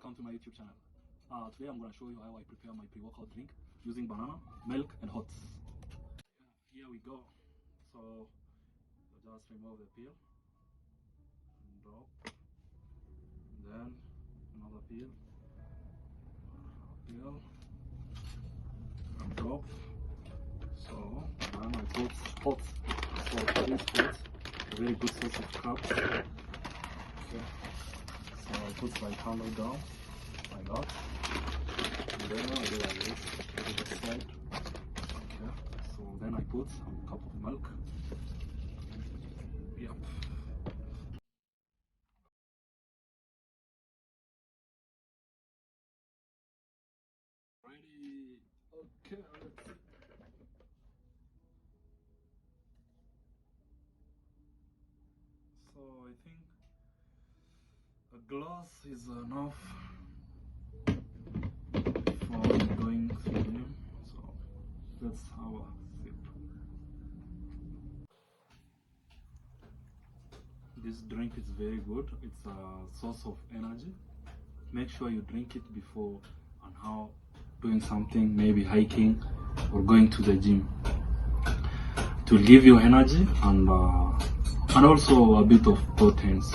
welcome to my YouTube channel. Today I'm going to show you how I prepare my pre-workout drink using banana, milk and oats. Here we go. So just remove the peel and drop, and then another peel and drop. So then I put oats. So this oats, a very good source of carbs. Okay. So I put my handle down like that, and then I do like this to the side. Okay. So then I put a cup of milk. Yep. Ready. Okay, let's see. So I think a glass is enough for going through them. So let's have a sip. This drink is very good. It's a source of energy. Make sure you drink it before and how doing something, maybe hiking or going to the gym, to give you energy and also a bit of proteins.